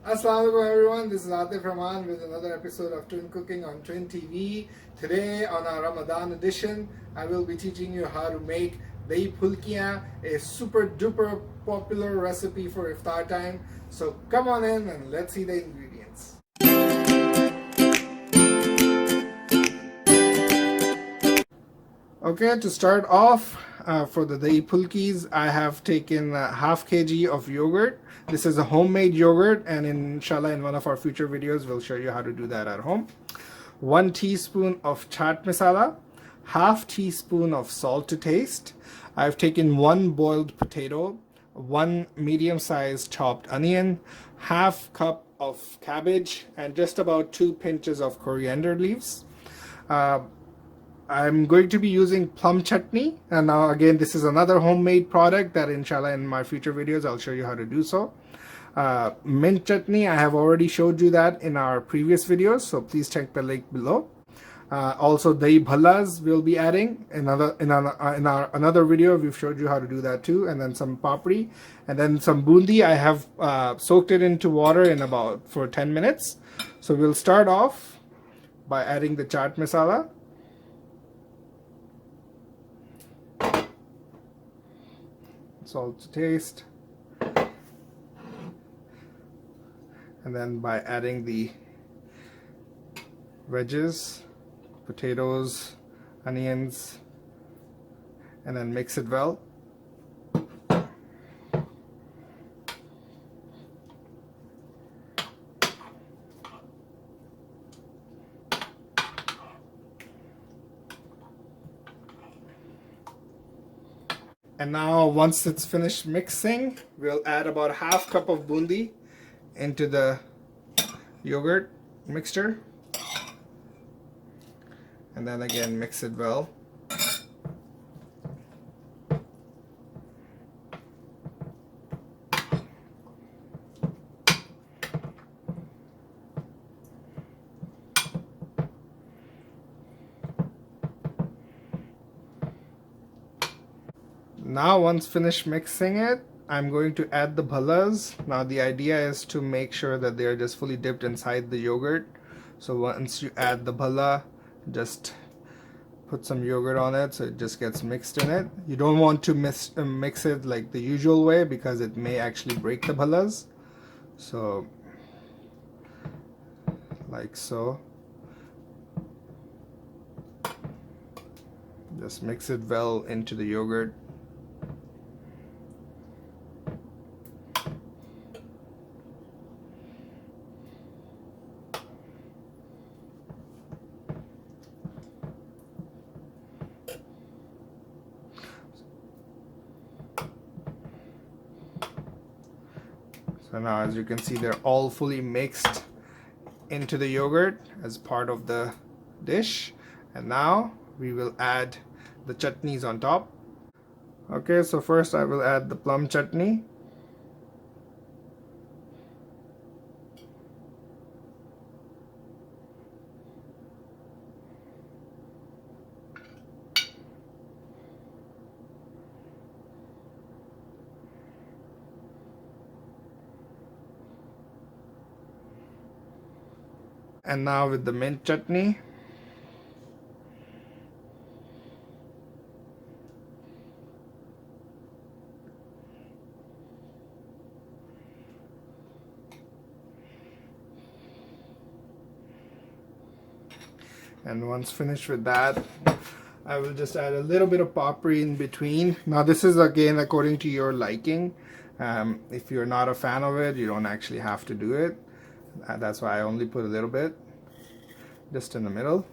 Assalamualaikum everyone, this is Atif Rahman with another episode of Twin Cooking on Twin TV. Today on our Ramadan edition, I will be teaching you how to make Dahi Phulki, a super duper popular recipe for iftar time. So come on in and let's see the ingredients. Okay, to start off, for the Dahi Phulkis, I have taken half kg of yogurt. This is a homemade yogurt, and inshallah in one of our future videos we'll show you how to do that at home. 1 teaspoon of chaat masala, half teaspoon of salt to taste. I've taken 1 boiled potato, 1 medium-sized chopped onion, half cup of cabbage, and just about 2 pinches of coriander leaves. I'm going to be using plum chutney, and now again this is another homemade product that inshallah in my future videos I'll show you how to do so. Mint chutney, I have already showed you that in our previous videos, so please check the link below. Also dahi bhallas we'll be adding in our another video. We've showed you how to do that too, and then some papri, and then some bundi. I have soaked it into water for 10 minutes. So we'll start off by adding the chaat masala. Salt to taste, and then by adding the veggies, potatoes, onions, and then mix it well. And now once it's finished mixing, we'll add about half cup of bundi into the yogurt mixture, and then again mix it well. Now once finished mixing it, I'm going to add the bhallas. Now the idea is to make sure that they are just fully dipped inside the yogurt. So once you add the bhalla, just put some yogurt on it so it just gets mixed in it. You don't want to mix it like the usual way because it may actually break the bhallas. So like so. Just mix it well into the yogurt. So now as you can see, they're all fully mixed into the yogurt as part of the dish. And now we will add the chutneys on top. Okay, so first I will add the plum chutney. And now with the mint chutney. And once finished with that, I will just add a little bit of papri in between. Now this is again according to your liking. If you're not a fan of it, you don't actually have to do it. That's why I only put a little bit just in the middle.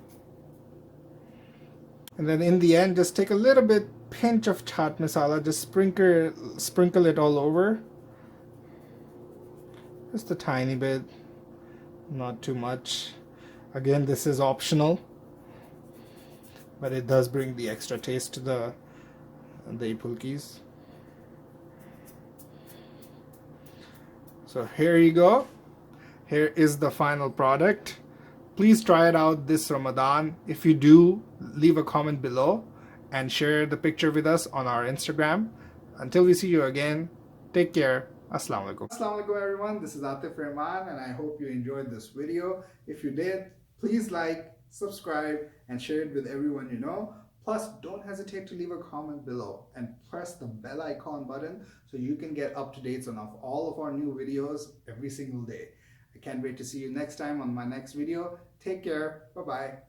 And then in the end, just take a little bit pinch of chaat masala, just sprinkle it all over. Just a tiny bit, not too much. Again, this is optional, but it does bring the extra taste to the Dahi Phulkis. So here you go. Here is the final product. Please try it out this Ramadan. If you do, leave a comment below and share the picture with us on our Instagram. Until we see you again, take care. Assalamu alaikum. Assalamu alaikum everyone. This is Atif Rahman and I hope you enjoyed this video. If you did, please like, subscribe and share it with everyone you know. Plus, don't hesitate to leave a comment below and press the bell icon button so you can get up-to-dates on all of our new videos every single day. I can't wait to see you next time on my next video. Take care. Bye-bye.